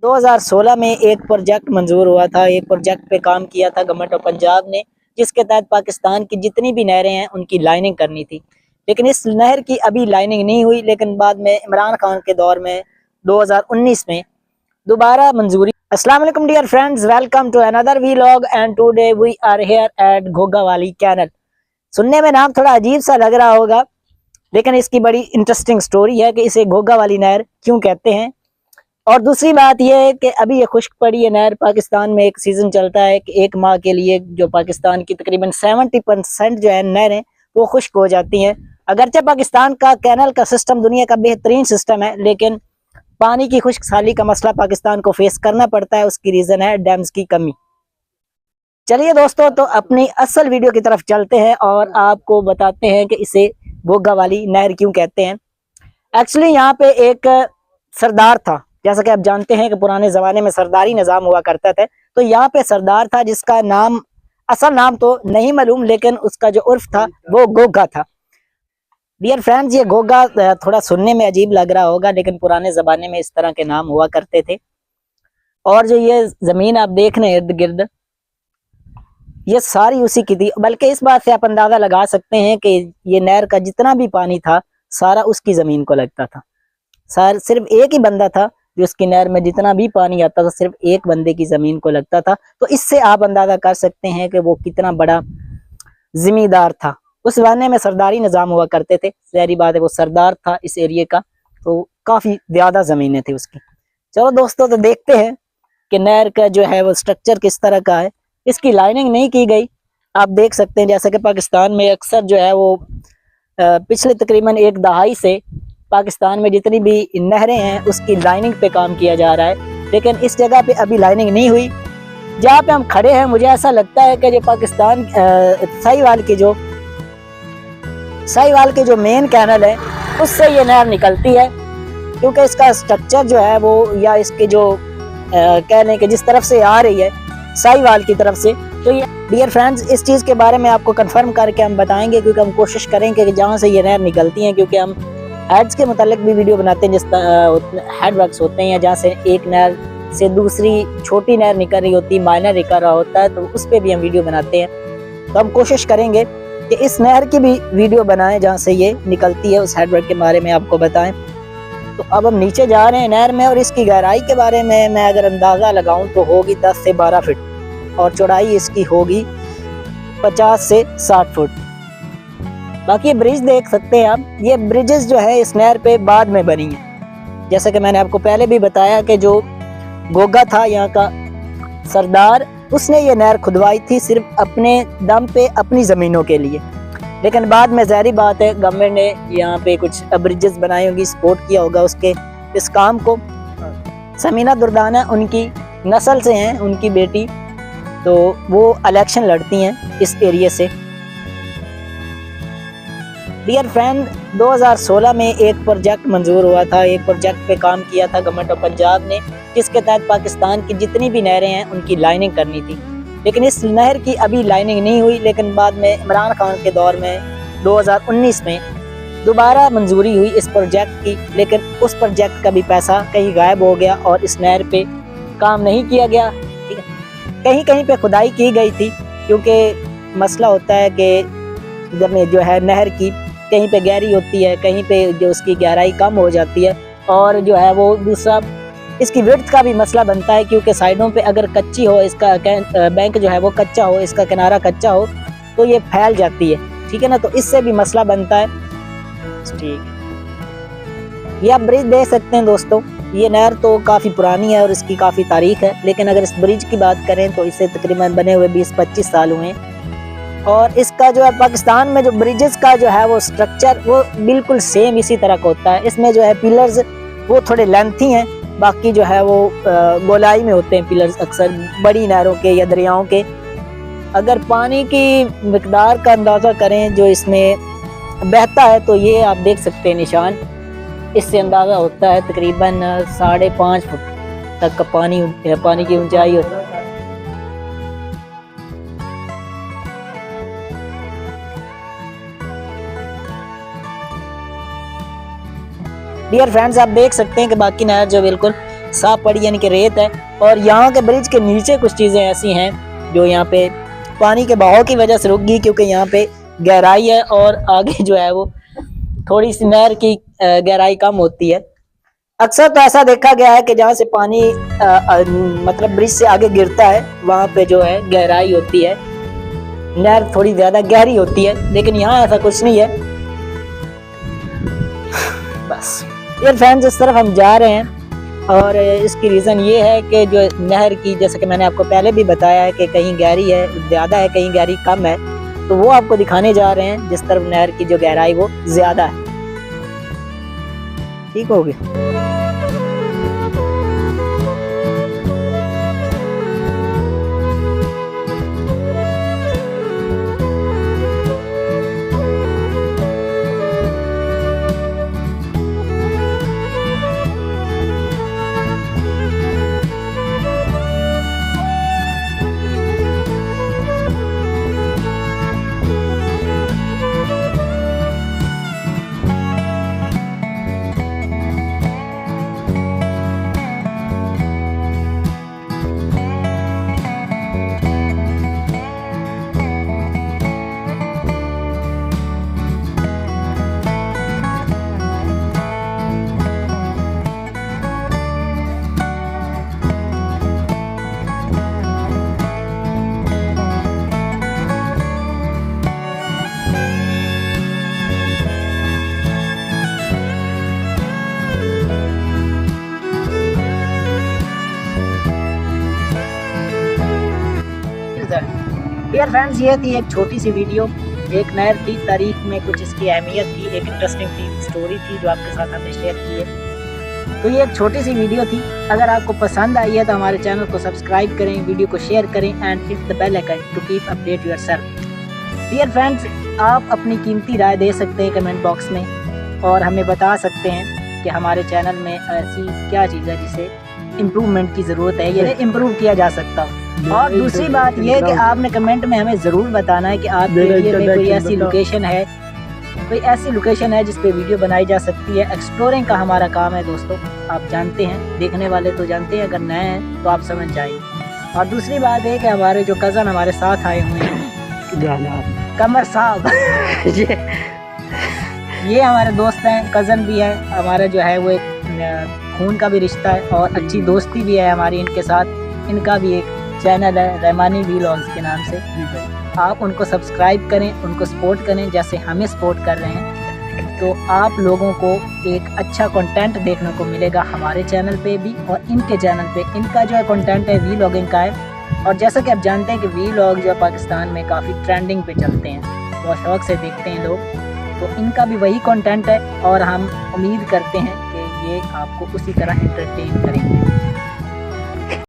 2016 में एक प्रोजेक्ट मंजूर हुआ था। एक प्रोजेक्ट पे काम किया था गवर्नमेंट ऑफ पंजाब ने, जिसके तहत पाकिस्तान की जितनी भी नहरें हैं उनकी लाइनिंग करनी थी। लेकिन इस नहर की अभी लाइनिंग नहीं हुई, लेकिन बाद में इमरान खान के दौर में 2019 में दोबारा मंजूरी। अस्सलाम वालेकुम dear friends, welcome to another vlog and today we are here at Ghogawali canal. सुनने में नाम थोड़ा अजीब सा लग रहा होगा, लेकिन इसकी बड़ी इंटरेस्टिंग स्टोरी है कि इसे घोगावाली नहर क्यों कहते हैं। और दूसरी बात यह है कि अभी ये खुश्क पड़ी है नहर। पाकिस्तान में एक सीजन चलता है कि एक माह के लिए जो पाकिस्तान की तकरीबन 70% जो है नहरें वो खुश्क हो जाती हैं। अगरचे पाकिस्तान का कैनल का सिस्टम दुनिया का बेहतरीन सिस्टम है, लेकिन पानी की खुश्क साली का मसला पाकिस्तान को फेस करना पड़ता है। उसकी रीजन है डैम्स की कमी। चलिए दोस्तों, तो अपनी असल वीडियो की तरफ चलते हैं और आपको बताते हैं कि इसे घोगावाली नहर क्यों कहते हैं। एक्चुअली यहाँ पे एक सरदार था, जैसा कि आप जानते हैं कि पुराने जमाने में सरदारी निजाम हुआ करता था। तो यहाँ पे सरदार था जिसका नाम, असल नाम तो नहीं मालूम, लेकिन उसका जो उर्फ था वो गोगा था। डियर फ्रेंड्स, ये गोगा थोड़ा सुनने में अजीब लग रहा होगा, लेकिन पुराने जमाने में इस तरह के नाम हुआ करते थे। और जो ये जमीन आप देख रहे हैं इर्द गिर्द, ये सारी उसी की थी। बल्कि इस बात से आप अंदाजा लगा सकते हैं कि ये नहर का जितना भी पानी था सारा उसकी जमीन को लगता था। सिर्फ एक ही बंदा था जो उसकी नहर में जितना भी पानी आता था सिर्फ एक बंदे की जमीन को लगता था। तो इससे आप अंदाजा कर सकते हैं कि वो कितना बड़ा जिम्मेदार था। उस जमाने में सरदारी निजाम हुआ करते थे, ज़ाहिर बात है वो सरदार था इस एरिया का, तो काफी ज्यादा जमीनें थी उसकी। चलो दोस्तों, तो देखते हैं कि नहर का जो है वो स्ट्रक्चर किस तरह का है। इसकी लाइनिंग नहीं की गई, आप देख सकते हैं। जैसा कि पाकिस्तान में अक्सर जो है वो पिछले तकरीबन एक दहाई से पाकिस्तान में जितनी भी नहरें हैं उसकी लाइनिंग पे काम किया जा रहा है, लेकिन इस जगह पे अभी लाइनिंग नहीं हुई। जहाँ पे हम खड़े हैं मुझे ऐसा लगता है कि जो पाकिस्तान साहिवाल के जो मेन कैनल है उससे ये नहर निकलती है, क्योंकि इसका स्ट्रक्चर जो है वो, या इसके जो कह लें कि जिस तरफ से आ रही है साहिवाल की तरफ से। तो ये डियर फ्रेंड्स, इस चीज़ के बारे में आपको कंफर्म करके हम बताएंगे, क्योंकि हम कोशिश करेंगे कि जहाँ से ये नहर निकलती है, क्योंकि हम हेड्स के मुतालिक भी वीडियो बनाते हैं, जिस हेड वर्क्स होते हैं, या जहाँ से एक नहर से दूसरी छोटी नहर निकल रही होती है, माइनर निकल रहा होता है, तो उस पर भी हम वीडियो बनाते हैं। तो हम कोशिश करेंगे कि इस नहर की भी वीडियो बनाएं जहाँ से ये निकलती है, उस हेड वर्क के बारे में आपको बताएं। तो अब हम नीचे जा रहे हैं नहर में, और इसकी गहराई के बारे में मैं अगर अंदाज़ा लगाऊं तो होगी 10 से 12 फीट, और चौड़ाई इसकी होगी 50 से 60 फुट। बाकी ये ब्रिज देख सकते हैं आप, ये ब्रिजेस जो है इस नहर पे बाद में बनी है। जैसा कि मैंने आपको पहले भी बताया कि जो गोगा था यहाँ का सरदार, उसने ये नहर खुदवाई थी सिर्फ अपने दम पे, अपनी ज़मीनों के लिए। लेकिन बाद में ज़ाहिर बात है गवर्नमेंट ने यहाँ पे कुछ ब्रिजेस बनाई होंगी, सपोर्ट किया होगा उसके इस काम को। समीना दुर्दाना उनकी नस्ल से हैं, उनकी बेटी, तो वो इलेक्शन लड़ती हैं इस एरिया से। डियर फ्रेंड, 2016 में एक प्रोजेक्ट मंजूर हुआ था। एक प्रोजेक्ट पे काम किया था गवर्नमेंट ऑफ पंजाब ने, जिसके तहत पाकिस्तान की जितनी भी नहरें हैं उनकी लाइनिंग करनी थी। लेकिन इस नहर की अभी लाइनिंग नहीं हुई, लेकिन बाद में इमरान खान के दौर में 2019 में दोबारा मंजूरी हुई इस प्रोजेक्ट की। लेकिन उस प्रोजेक्ट का भी पैसा कहीं गायब हो गया और इस नहर पे काम नहीं किया गया। ठीक है, कहीं कहीं पे खुदाई की गई थी, क्योंकि मसला होता है कि जब जो है नहर की कहीं पे गहरी होती है, कहीं पे जो उसकी गहराई कम हो जाती है, और जो है वो दूसरा इसकी विड्थ का भी मसला बनता है, क्योंकि साइडों पे अगर कच्ची हो, इसका बैंक जो है वो कच्चा हो, इसका किनारा कच्चा हो, तो ये फैल जाती है। ठीक है ना, तो इससे भी मसला बनता है। ठीक, ये आप ब्रिज देख सकते हैं दोस्तों। ये नहर तो काफ़ी पुरानी है और इसकी काफ़ी तारीख है, लेकिन अगर इस ब्रिज की बात करें तो इसे तकरीबन बने हुए 20-25 साल हुए हैं। और इसका जो है पाकिस्तान में जो ब्रिजेस का जो है वो स्ट्रक्चर वो बिल्कुल सेम इसी तरह का होता है। इसमें जो है पिलर्स वो थोड़े लेंथी हैं, बाकी जो है वो गोलाई में होते हैं पिलर्स अक्सर बड़ी नहरों के या दरियाओं के। अगर पानी की मिकदार का अंदाज़ा करें जो इसमें बहता है, तो ये आप देख सकते हैं निशान, इससे अंदाज़ा होता है तकरीबन 5.5 फुट तक का पानी की ऊंचाई होती है। डियर फ्रेंड्स, आप देख सकते हैं कि बाकी नहर जो बिल्कुल साफ पड़ी यानी कि रेत है। और यहाँ के ब्रिज के नीचे कुछ चीज़ें ऐसी हैं जो यहाँ पे पानी के बहाव की वजह से रुक गई, क्योंकि यहाँ पे गहराई है और आगे जो है वो थोड़ी सी नहर की गहराई कम होती है। अक्सर तो ऐसा देखा गया है कि जहाँ से पानी मतलब ब्रिज से आगे गिरता है वहाँ पे जो है गहराई होती है, नहर थोड़ी ज्यादा गहरी होती है, लेकिन यहाँ ऐसा कुछ नहीं है। बस यार फ्रेंड्स, इस तरफ हम जा रहे हैं और इसकी रीज़न ये है कि जो नहर की, जैसे कि मैंने आपको पहले भी बताया है कि कहीं गहरी है ज़्यादा है, कहीं गहरी कम है, तो वो आपको दिखाने जा रहे हैं जिस तरफ नहर की जो गहराई वो ज़्यादा है। ठीक हो गया। डियर फ्रेंड्स, ये थी एक छोटी सी वीडियो, एक नहर थी, तारीख में कुछ इसकी अहमियत थी, एक इंटरेस्टिंग थी स्टोरी थी जो आपके साथ हमने शेयर की है। तो ये एक छोटी सी वीडियो थी। अगर आपको पसंद आई है तो हमारे चैनल को सब्सक्राइब करें, वीडियो को शेयर करें and hit the bell icon to keep update yourself. Dear friends, आप अपनी कीमती राय दे सकते हैं कमेंट बॉक्स में और हमें बता सकते हैं कि हमारे चैनल में ऐसी क्या चीज़ है जिसे इम्प्रूवमेंट की ज़रूरत है या इम्प्रूव किया जा सकता हो। और दूसरी बात यह है कि आपने कमेंट में हमें ज़रूर बताना है कि आपके एरिया में कोई ऐसी लोकेशन है, कोई ऐसी लोकेशन है जिस पे वीडियो बनाई जा सकती है। एक्सप्लोरिंग का हमारा काम है दोस्तों, आप जानते हैं, देखने वाले तो जानते हैं, अगर नए हैं तो आप समझ जाएंगे। और दूसरी बात है कि हमारे जो कज़न हमारे साथ आए हुए हैं, कमर साहब ये हमारे दोस्त हैं, कज़न भी है हमारा, जो है वो एक खून का भी रिश्ता है और अच्छी दोस्ती भी है हमारी इनके साथ। इनका भी एक चैनल है रहमानी व्लॉग्स के नाम से, आप उनको सब्सक्राइब करें, उनको सपोर्ट करें जैसे हमें सपोर्ट कर रहे हैं, तो आप लोगों को एक अच्छा कंटेंट देखने को मिलेगा हमारे चैनल पे भी और इनके चैनल पे। इनका जो है कंटेंट है व्लॉगिंग का है, और जैसा कि आप जानते हैं कि व्लॉग जो पाकिस्तान में काफ़ी ट्रेंडिंग पे चलते हैं, बहुत शौक से देखते हैं लोग, तो इनका भी वही कंटेंट है और हम उम्मीद करते हैं कि ये आपको उसी तरह एंटरटेन करेंगे।